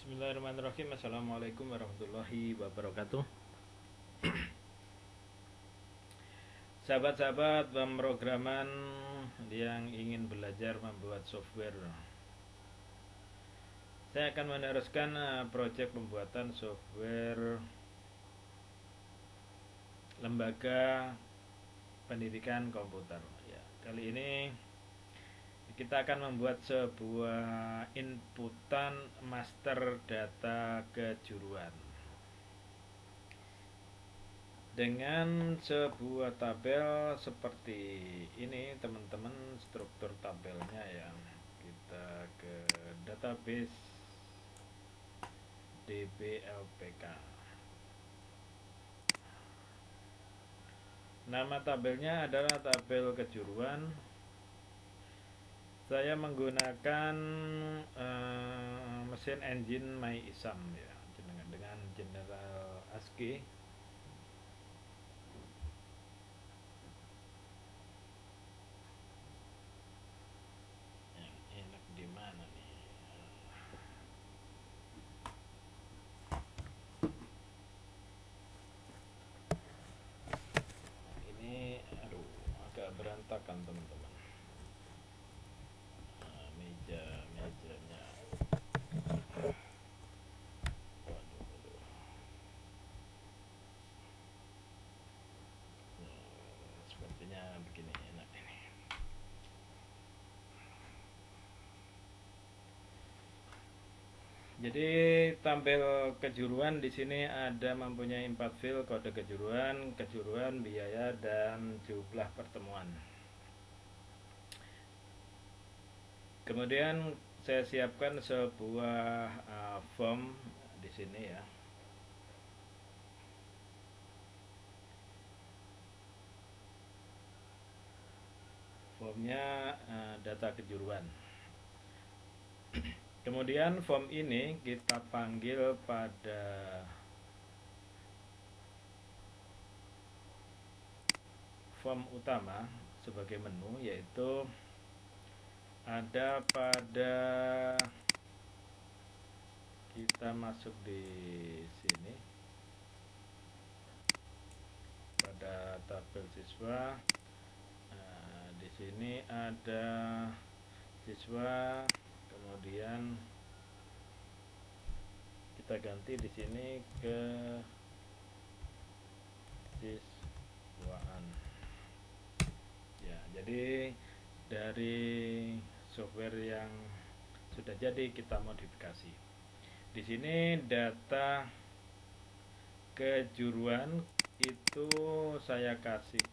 Bismillahirrahmanirrahim. Assalamualaikum warahmatullahi wabarakatuh. Sahabat-sahabat pemrograman yang ingin belajar membuat software, saya akan meneruskan proyek pembuatan software lembaga pendidikan komputer. Ya, kali ini kita akan membuat sebuah inputan master data kejuruan dengan sebuah tabel seperti ini, teman-teman. Struktur tabelnya ya, kita ke database DBLPK. Nama tabelnya adalah tabel kejuruan. Saya menggunakan mesin engine MyISAM ya, dengan General ASCII. Yang enak di mana nih? Ini agak berantakan, teman-teman. Mejanya. Waduh. Sepertinya begini enak ini. Jadi tabel kejuruan di sini ada mempunyai 4 field: kode kejuruan, biaya, dan jumlah pertemuan. Kemudian saya siapkan sebuah form di sini ya. Formnya data kejuruan. Kemudian form ini kita panggil pada form utama sebagai menu, yaitu ada pada, kita masuk di sini pada tabel siswa. Di sini ada siswa, kemudian kita ganti di sini ke siswaan. Ya, jadi dari software yang sudah jadi kita modifikasi. Di sini data kejuruan itu saya kasih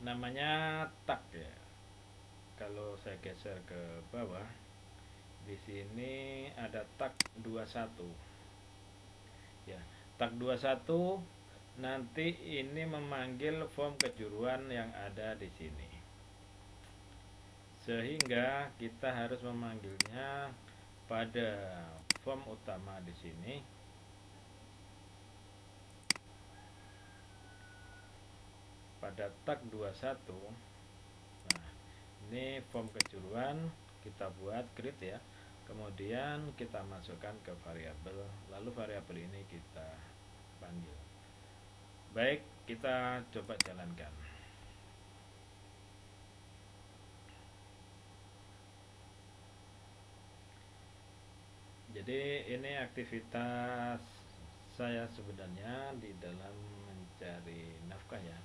namanya tag ya. Kalau saya geser ke bawah, di sini ada tag 21. Ya, tag 21 nanti ini memanggil form kejuruan yang ada di sini. Sehingga kita harus memanggilnya pada form utama di sini. Pada tag 21. Nah, ini form kejuruan kita buat create ya. Kemudian kita masukkan ke variabel, lalu variabel ini kita panggil. Baik, kita coba jalankan. Jadi ini aktivitas saya sebenarnya di dalam mencari nafkah ya.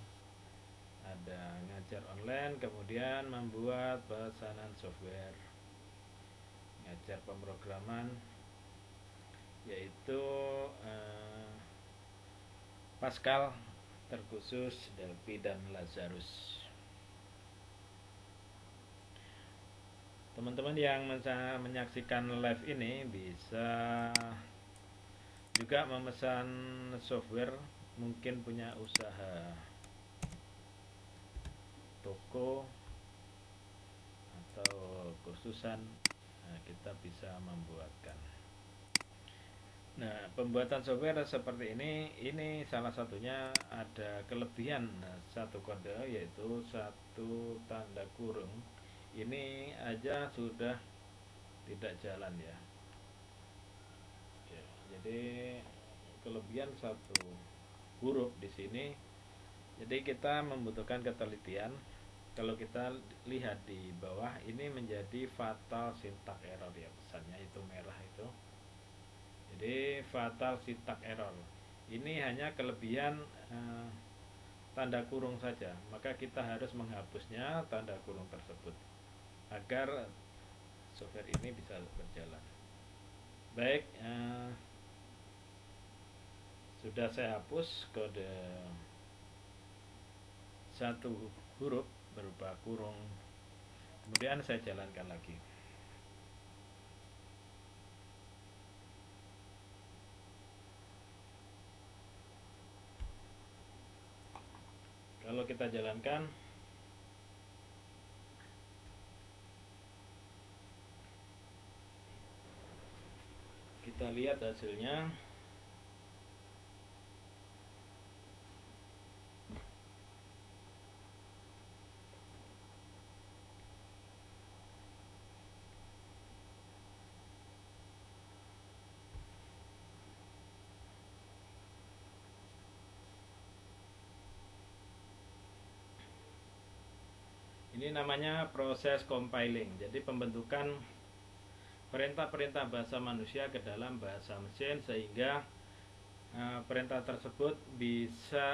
Ada ngajar online, kemudian membuat pesanan software, ngajar pemrograman, yaitu Pascal, terkhusus, Delphi, dan Lazarus. Teman-teman yang menyaksikan live ini bisa juga memesan software, mungkin punya usaha toko atau kursusan, kita bisa membuatkan. Nah, pembuatan software seperti ini salah satunya ada kelebihan satu kode, yaitu satu tanda kurung. Ini aja sudah tidak jalan ya. Jadi kelebihan satu huruf di sini, jadi kita membutuhkan ketelitian. Kalau kita lihat di bawah ini menjadi fatal syntax error ya, pesannya itu merah itu. Jadi fatal syntax error ini hanya kelebihan tanda kurung saja, maka kita harus menghapusnya tanda kurung tersebut agar software ini bisa berjalan baik. Sudah saya hapus kode satu huruf berupa kurung, kemudian saya jalankan lagi. Kalau kita jalankan, kita lihat hasilnya. Ini namanya proses compiling, jadi pembentukan perintah-perintah bahasa manusia ke dalam bahasa mesin sehingga perintah tersebut bisa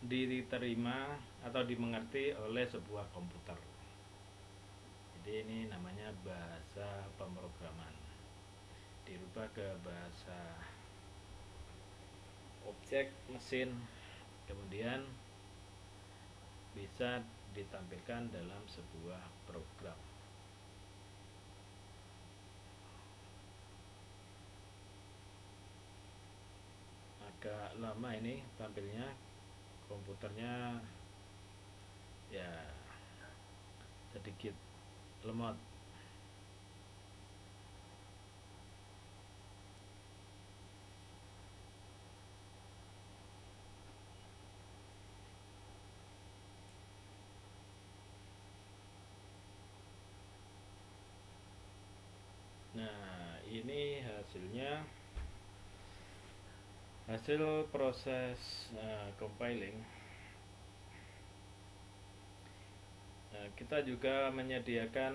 diterima atau dimengerti oleh sebuah komputer. Jadi ini namanya bahasa pemrograman, dirubah ke bahasa objek mesin, kemudian bisa ditampilkan dalam sebuah program. Agak lama ini tampilnya, komputernya ya sedikit lemot. Nah, ini hasilnya, hasil proses compiling. Kita juga menyediakan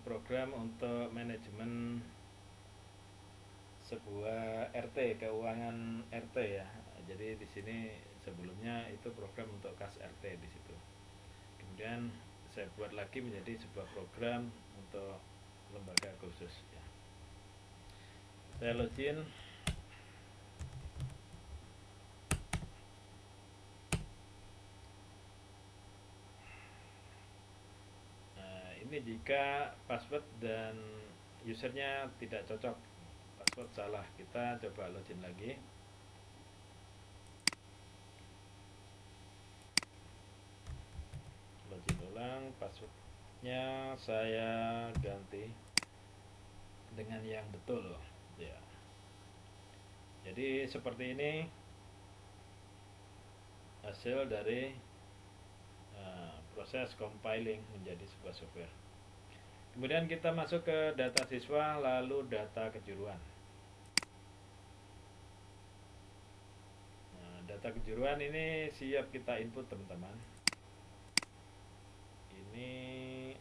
program untuk manajemen sebuah RT, keuangan RT ya. Jadi di sini sebelumnya itu program untuk kas RT di situ. Kemudian saya buat lagi menjadi sebuah program untuk lembaga khusus ya. Saya login. Ini jika password dan usernya tidak cocok, password salah, kita coba login lagi. Login ulang, passwordnya saya ganti dengan yang betul ya. Jadi seperti ini hasil dari proses compiling menjadi sebuah software. Kemudian kita masuk ke data siswa, lalu data kejuruan. Nah, data kejuruan ini siap kita input teman-teman. Ini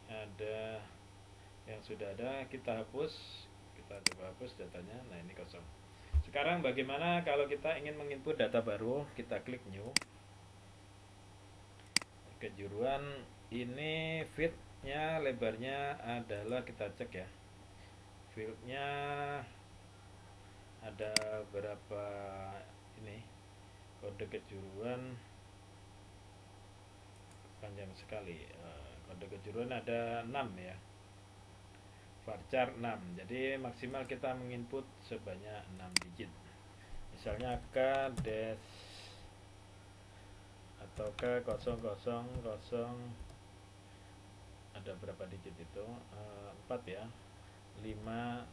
ada yang sudah ada, kita hapus, kita coba hapus datanya. Nah, ini kosong. Sekarang bagaimana kalau kita ingin menginput data baru? Kita klik new. Kejuruan ini fieldnya lebarnya adalah, kita cek ya, fieldnya ada berapa ini, kode kejuruan panjang sekali. Kode kejuruan ada 6 ya, varchar 6, jadi maksimal kita menginput sebanyak 6 digit, misalnya k dash atau k 000, ada berapa digit itu, 4 ya, 5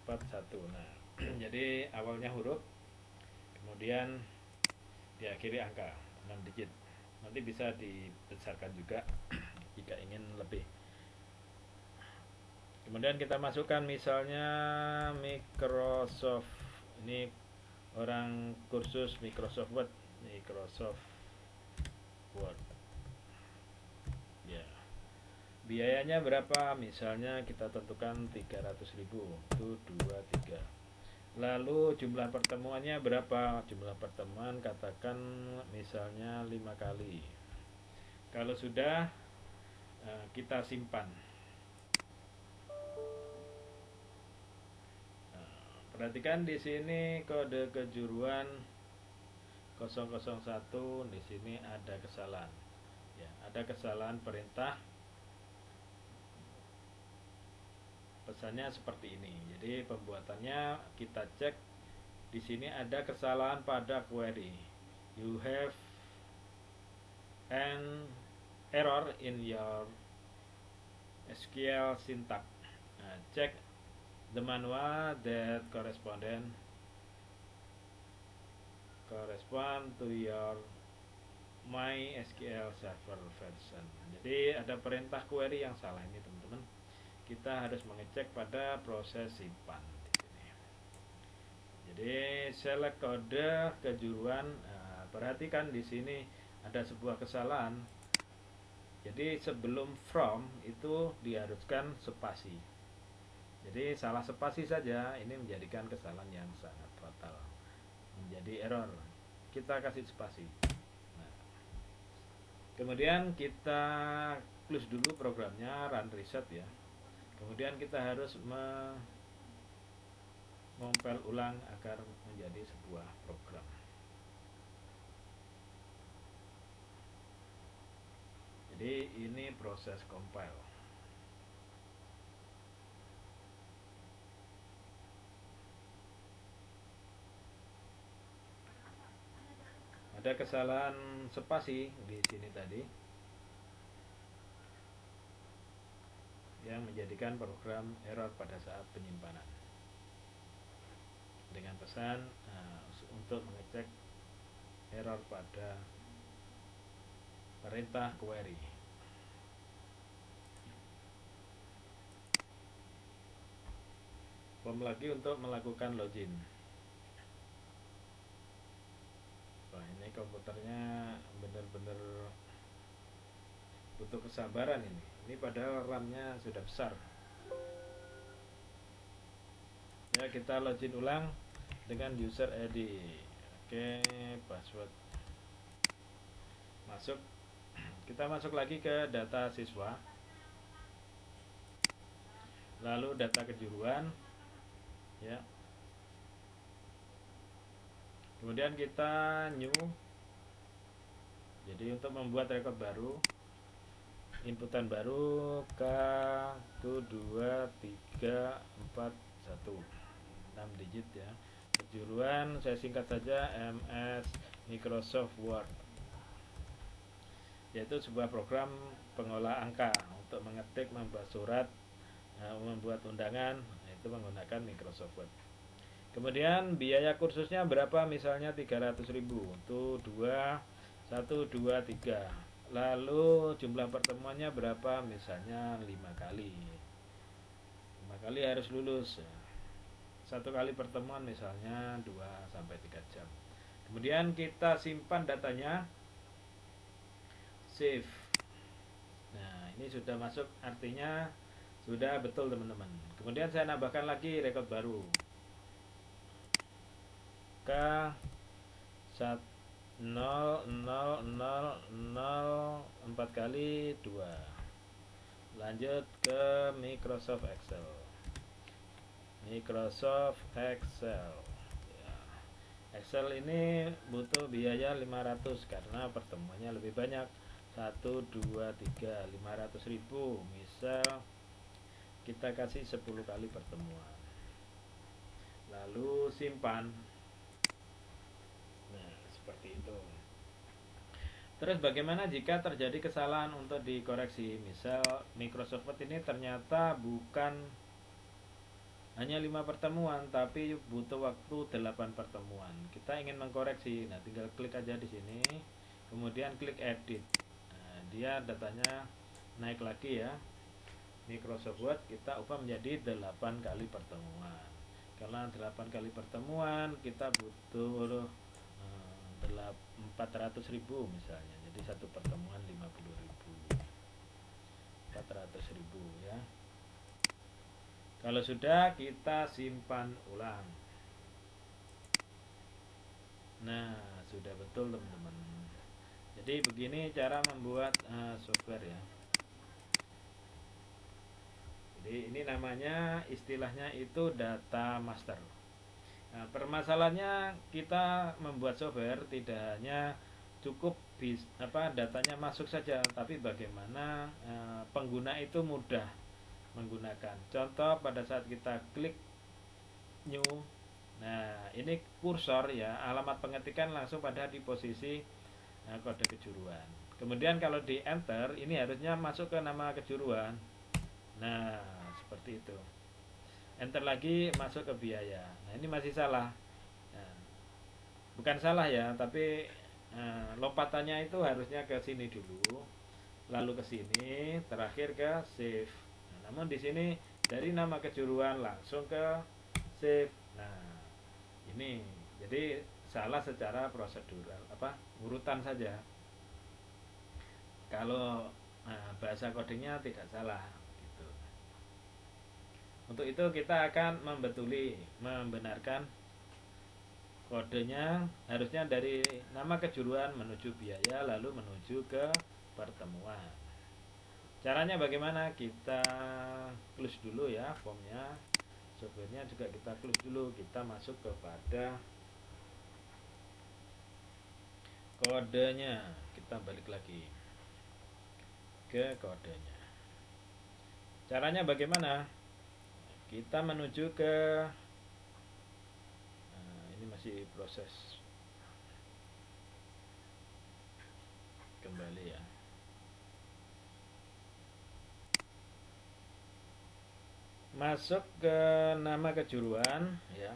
4 1. Nah, jadi awalnya huruf, kemudian diakhiri angka 6 digit. Nanti bisa dibesarkan juga jika ingin lebih. Kemudian kita masukkan misalnya Microsoft, ini orang kursus Microsoft Word, ya. Biayanya berapa? Misalnya kita tentukan 300.000, itu 23. Lalu jumlah pertemuannya berapa? Jumlah pertemuan katakan misalnya 5 kali. Kalau sudah, kita simpan. Perhatikan di sini kode kejuruan 001, di sini ada kesalahan. Ya, ada kesalahan perintah. Pesannya seperti ini. Jadi pembuatannya kita cek, di sini ada kesalahan pada query. You have an error in your SQL syntax. Nah, check the manual that correspond to your MySQL server version. Jadi ada perintah query yang salah ini teman-teman. Kita harus mengecek pada proses simpan di sini. Jadi select kode kejuruan. Perhatikan di sini ada sebuah kesalahan. Jadi sebelum from itu diharuskan spasi. Jadi salah spasi saja ini menjadikan kesalahan yang sangat fatal, menjadi error. Kita kasih spasi. Nah, kemudian kita close dulu programnya, run reset ya. Kemudian kita harus mengompil ulang agar menjadi sebuah program. Jadi ini proses compile. Ada kesalahan spasi di sini tadi yang menjadikan program error pada saat penyimpanan. Dengan pesan untuk mengecek error pada perintah query. Form lagi untuk melakukan login. Wah, ini komputernya benar-benar butuh kesabaran ini. Ini padahal RAM-nya sudah besar. Ya, kita login ulang dengan user ID. Oke, password. Masuk. Kita masuk lagi ke data siswa. Lalu data kejuruan. Ya. Kemudian kita new. Jadi untuk membuat rekod baru, inputan baru K12341, 6 digit ya. Kejuruan saya singkat saja MS Microsoft Word, yaitu sebuah program pengolah angka untuk mengetik, membuat surat, membuat undangan, itu menggunakan Microsoft Word. Kemudian biaya kursusnya berapa? Misalnya 300.000 untuk 2, 1, 2, 3. Lalu jumlah pertemuannya berapa? Misalnya 5 kali. 5 kali harus lulus. 1 kali pertemuan misalnya 2-3 jam. Kemudian kita simpan datanya, save. Nah, ini sudah masuk, artinya sudah betul teman-teman. Kemudian saya nambahkan lagi rekod baru. K1 0, 0, 0, 0, 4 kali 2. Lanjut ke Microsoft Excel. Ya. Excel ini butuh biaya 500 karena pertemuannya lebih banyak. 1, 2, 3, 500.000. Misal kita kasih 10 kali pertemuan. Lalu simpan. Seperti itu. Terus bagaimana jika terjadi kesalahan untuk dikoreksi? Misal Microsoft Word ini ternyata bukan hanya 5 pertemuan, tapi butuh waktu 8 pertemuan. Kita ingin mengkoreksi. Nah, tinggal klik aja di sini, kemudian klik edit. Nah, dia datanya naik lagi ya. Microsoft Word kita ubah menjadi 8 kali pertemuan. Karena 8 kali pertemuan kita butuh 400.000 misalnya. Jadi satu pertemuan 50.000. 400.000 ya. Kalau sudah, kita simpan ulang. Nah, sudah betul teman-teman. Jadi begini cara membuat software ya. Jadi ini namanya, istilahnya itu data master. Nah, permasalahannya kita membuat software tidak hanya cukup datanya masuk saja, tapi bagaimana pengguna itu mudah menggunakan. Contoh pada saat kita klik new, nah ini kursor ya, alamat pengetikan langsung pada di posisi kode kejuruan. Kemudian kalau di enter, ini harusnya masuk ke nama kejuruan. Nah, seperti itu. Enter lagi masuk ke biaya. Nah, ini masih salah. Nah, bukan salah ya, tapi lompatannya itu harusnya ke sini dulu, lalu ke sini, terakhir ke save. Nah, namun di sini dari nama kejuruan langsung ke save. Nah, ini jadi salah secara prosedural, urutan saja. Kalau bahasa codingnya tidak salah gitu. Untuk itu kita akan membenarkan kodenya harusnya dari nama kejuruan menuju biaya lalu menuju ke pertemuan. Caranya bagaimana? Kita close dulu ya formnya, softwarenya juga kita close dulu. Kita masuk kepada kodenya, kita balik lagi ke kodenya. Caranya bagaimana? Kita menuju ke ini masih proses kembali ya. Masuk ke nama kejuruan ya.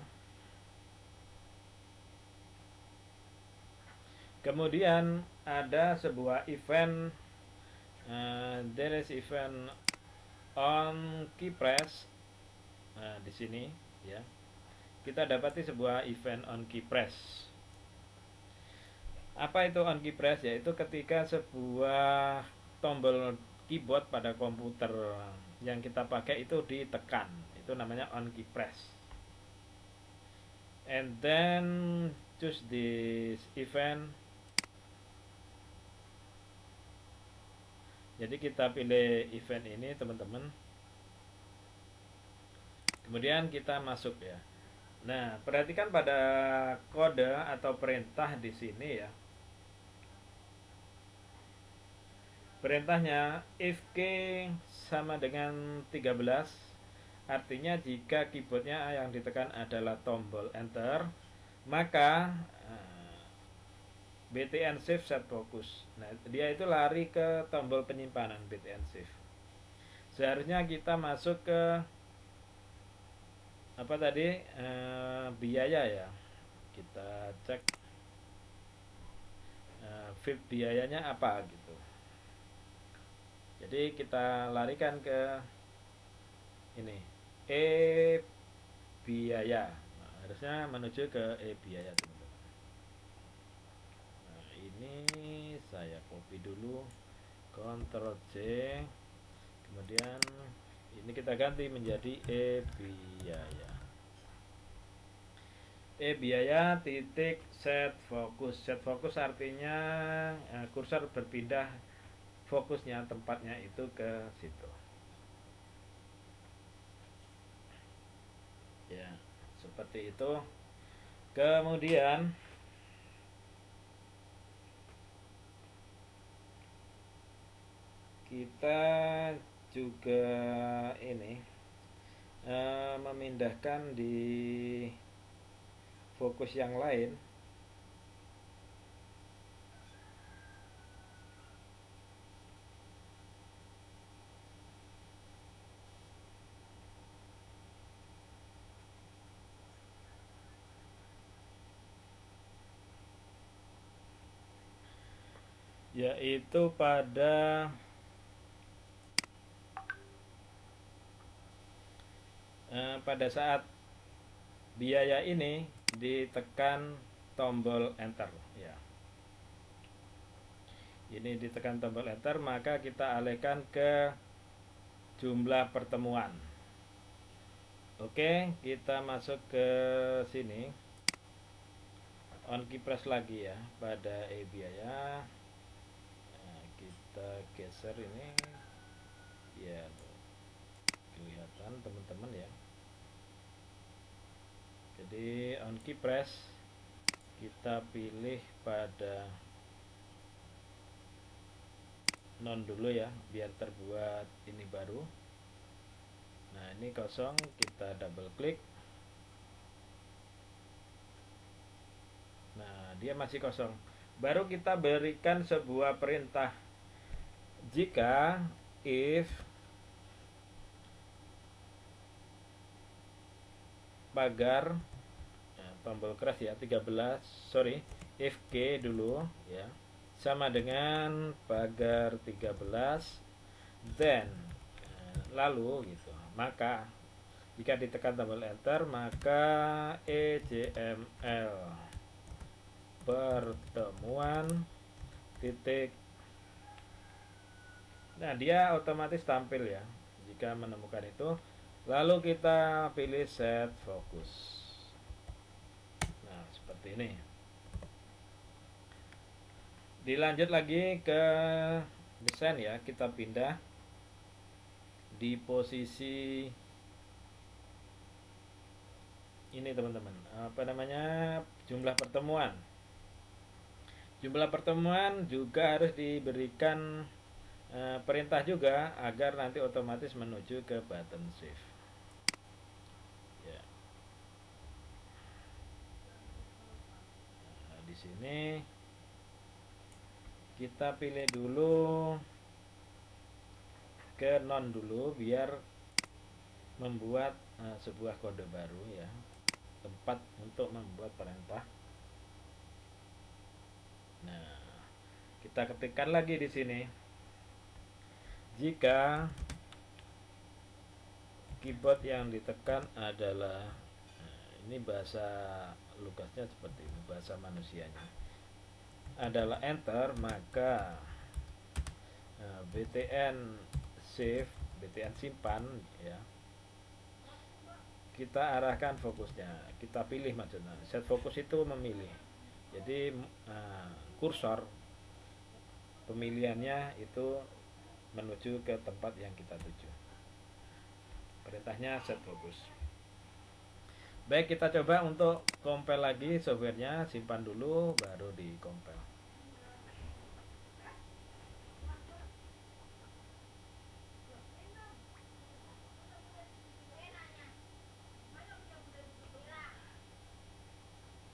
Kemudian ada sebuah event, there is event on keypress. Nah, di sini ya. Kita dapati sebuah event on keypress. Apa itu on keypress? Yaitu ketika sebuah tombol keyboard pada komputer yang kita pakai itu ditekan. Itu namanya on keypress. And then choose this event. Jadi kita pilih event ini teman-teman. Kemudian kita masuk ya. Nah, perhatikan pada kode atau perintah di sini ya. Perintahnya if key sama dengan 13, artinya jika keyboardnya yang ditekan adalah tombol enter, maka btn shift set focus. Nah, dia itu lari ke tombol penyimpanan btn shift. Seharusnya kita masuk ke apa tadi, biaya ya. Kita cek VIP biayanya apa gitu. Jadi kita larikan ke ini biaya. Nah, harusnya menuju ke biaya teman-teman. Nah, ini saya copy dulu, Ctrl C, kemudian ini kita ganti menjadi biaya. Biaya titik set fokus. Set fokus artinya kursor berpindah fokusnya, tempatnya itu ke situ ya, seperti itu. Kemudian kita juga ini memindahkan di fokus yang lain. Yaitu pada pada saat biaya ini ditekan tombol enter ya. Ini ditekan tombol enter, maka kita alihkan ke jumlah pertemuan. Oke, kita masuk ke sini. On key press lagi ya pada biaya. Nah, kita geser ini ya, kelihatan teman-teman ya. Jadi on key press kita pilih pada non dulu ya, biar terbuat ini baru. Nah, ini kosong, kita double klik. Nah, dia masih kosong. Baru kita berikan sebuah perintah. Jika if pagar tombol keras ya 13, if K dulu ya, sama dengan pagar 13, then lalu gitu. Maka jika ditekan tombol enter, maka EJML pertemuan titik. Nah, dia otomatis tampil ya jika menemukan itu. Lalu kita pilih set fokus. Nah, seperti ini. Dilanjut lagi ke desain ya, kita pindah di posisi ini teman-teman, apa namanya, jumlah pertemuan. Jumlah pertemuan juga harus diberikan perintah juga agar nanti otomatis menuju ke button save ya. Nah, di sini kita pilih dulu ke non dulu biar membuat sebuah kode baru ya, tempat untuk membuat perintah. Nah, kita ketikkan lagi di sini. Jika keyboard yang ditekan adalah ini bahasa Lukasnya seperti ini, bahasa manusianya adalah enter, maka btn save, btn simpan ya, kita arahkan fokusnya, kita pilih maksudnya. Set fokus itu memilih, jadi kursor pemilihannya itu menuju ke tempat yang kita tuju. Perintahnya set fokus. Baik, kita coba untuk compile lagi softwarenya, simpan dulu baru di compile.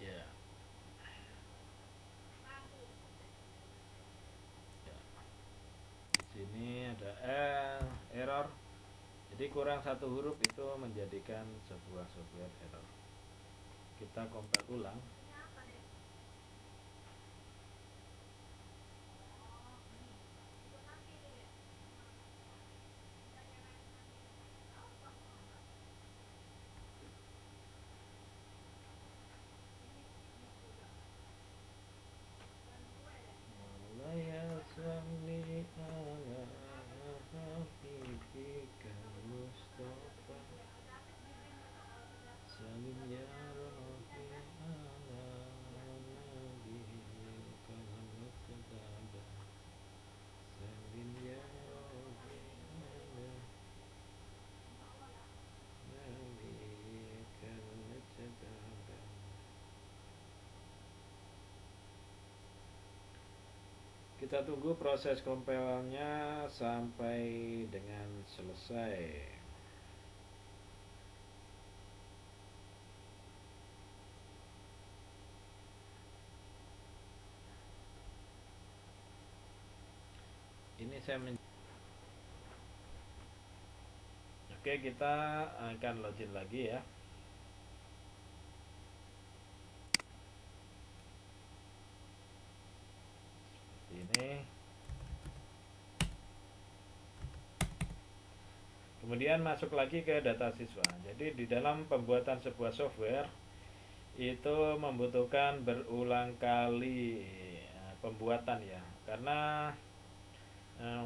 Ya. Di sini ada error. Jadi kurang satu huruf itu menjadikan sebuah software error. Kita compile ulang. Kita tunggu proses compile-nya sampai dengan selesai. Ini saya Oke, kita akan login lagi ya. Seperti ini. Kemudian masuk lagi ke data siswa. Jadi di dalam pembuatan sebuah software itu membutuhkan berulang kali pembuatan ya, karena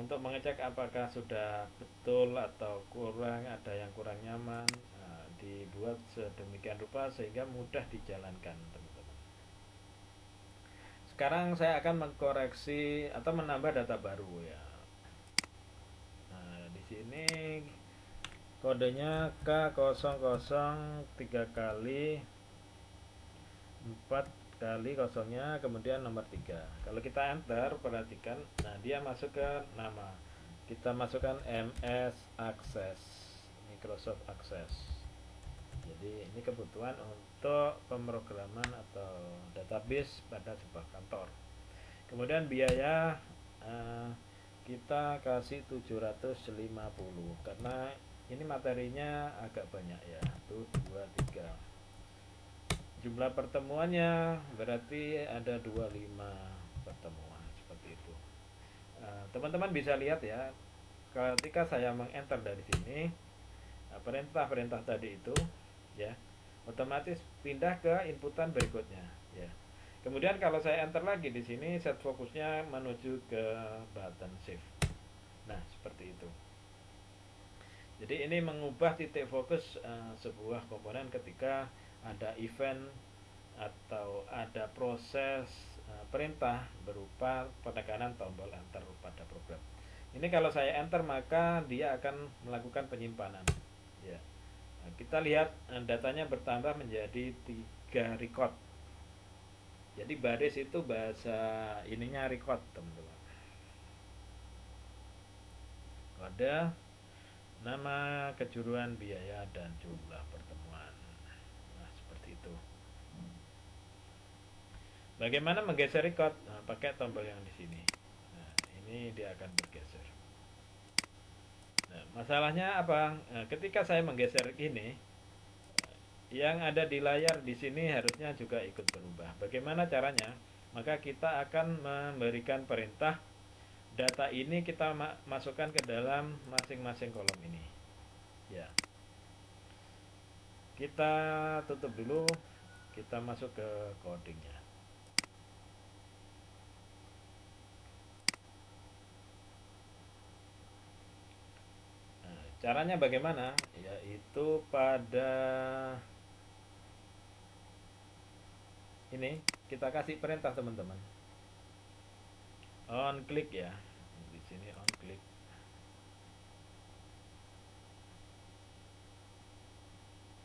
untuk mengecek apakah sudah betul atau kurang, ada yang kurang nyaman, dibuat sedemikian rupa sehingga mudah dijalankan, teman-teman. Sekarang saya akan mengkoreksi atau menambah data baru ya. Nah, di sini kodenya K00 3 kali 4 kali kosongnya, kemudian nomor 3. Kalau kita enter, perhatikan, nah dia masuk ke nama. Kita masukkan MS Access, Microsoft Access. Jadi ini kebutuhan untuk pemrograman atau database pada sebuah kantor. Kemudian biaya kita kasih 750 karena ini materinya agak banyak ya. 1 2 3. Jumlah pertemuannya berarti ada 25 pertemuan seperti itu. Teman-teman bisa lihat ya, ketika saya mengenter dari sini, perintah-perintah tadi itu ya otomatis pindah ke inputan berikutnya ya. Kemudian kalau saya enter lagi di sini, set fokusnya menuju ke button save. Nah, seperti itu. Jadi ini mengubah titik fokus sebuah komponen ketika ada event atau ada proses perintah berupa penekanan tombol enter pada program. Ini kalau saya enter maka dia akan melakukan penyimpanan. Ya. Nah, kita lihat datanya bertambah menjadi 3 record. Jadi baris itu bahasa ininya record, teman-teman. Kode, nama, kejuruan, biaya, dan jumlah pertemuan. Nah, seperti itu. Bagaimana menggeser record? Nah, pakai tombol yang di sini. Nah, ini dia akan bergeser. Nah, masalahnya apa? Nah, ketika saya menggeser ini, yang ada di layar di sini harusnya juga ikut berubah. Bagaimana caranya? Maka kita akan memberikan perintah data ini kita masukkan ke dalam masing-masing kolom ini. Ya. Kita tutup dulu, kita masuk ke codingnya. Nah, caranya bagaimana? Yaitu pada ini kita kasih perintah, teman-teman. On click ya. Di sini on click.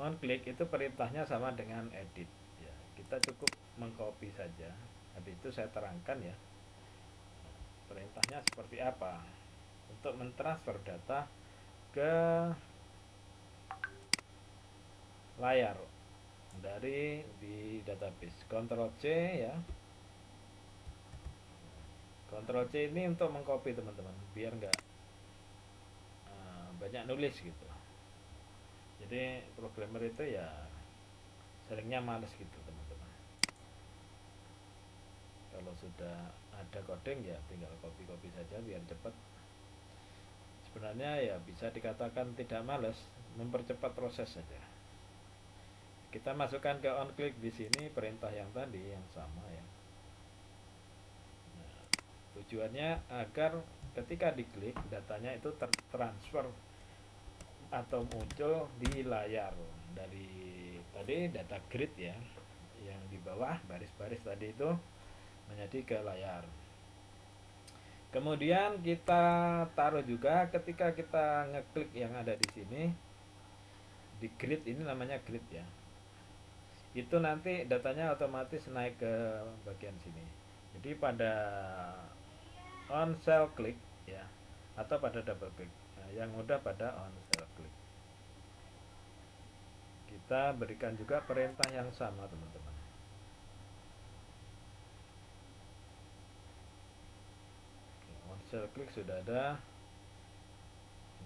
On click itu perintahnya sama dengan edit ya. Kita cukup mengcopy saja. Habis itu saya terangkan ya. Perintahnya seperti apa untuk mentransfer data ke layar dari di database. Ctrl C ya. Ctrl C ini untuk mengcopy, teman-teman, biar nggak banyak nulis gitu. Jadi programmer itu ya seringnya males gitu, teman-teman. Kalau sudah ada coding ya tinggal copy-copy saja biar cepat. Sebenarnya ya bisa dikatakan tidak males, mempercepat proses saja. Kita masukkan ke on click di sini perintah yang tadi yang sama ya. Nah, tujuannya agar ketika diklik datanya itu tertransfer atau muncul di layar dari tadi data grid ya, yang di bawah baris-baris tadi itu menjadi ke layar. Kemudian kita taruh juga ketika kita ngeklik yang ada di sini di grid, ini namanya grid ya. Itu nanti datanya otomatis naik ke bagian sini. Jadi pada on cell click ya atau pada double click. Nah, yang mudah pada on cell click. Kita berikan juga perintah yang sama, teman-teman. On cell click sudah ada.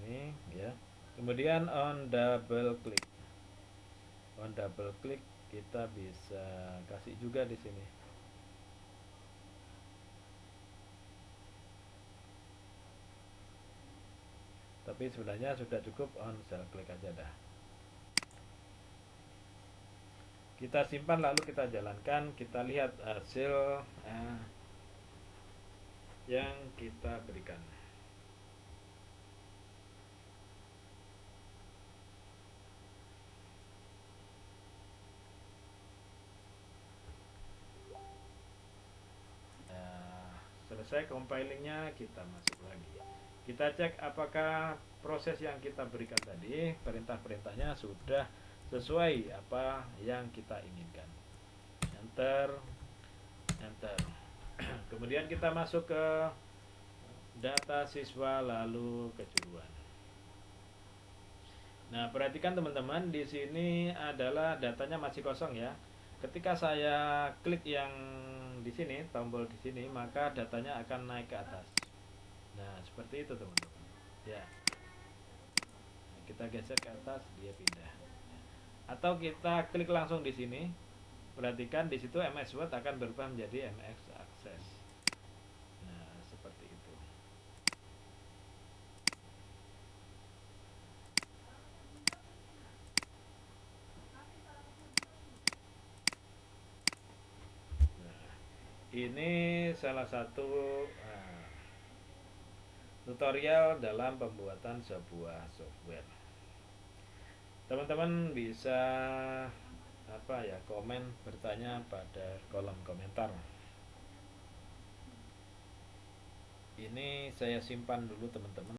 Ini ya. Kemudian on double click. On double click kita bisa kasih juga di sini. Tapi tapi sebenarnya sudah cukup on cell click aja dah. Kita simpan lalu kita jalankan, kita lihat hasil yang kita berikan. Selesai compilingnya, kita masuk lagi. Kita cek apakah proses yang kita berikan tadi, perintah-perintahnya sudah sesuai apa yang kita inginkan. Enter, enter. Kemudian kita masuk ke data siswa lalu kejuruan. Nah, perhatikan teman-teman, di sini adalah datanya masih kosong ya. Ketika saya klik yang di sini, tombol di sini, maka datanya akan naik ke atas. Nah, seperti itu teman-teman. Ya. Nah, kita geser ke atas, dia pindah. Atau kita klik langsung di sini. Perhatikan di situ MX Word akan berubah menjadi MX Access. Nah, seperti itu. Nah, ini salah satu tutorial dalam pembuatan sebuah software. Teman-teman bisa komen, bertanya pada kolom komentar. Ini saya simpan dulu teman-teman.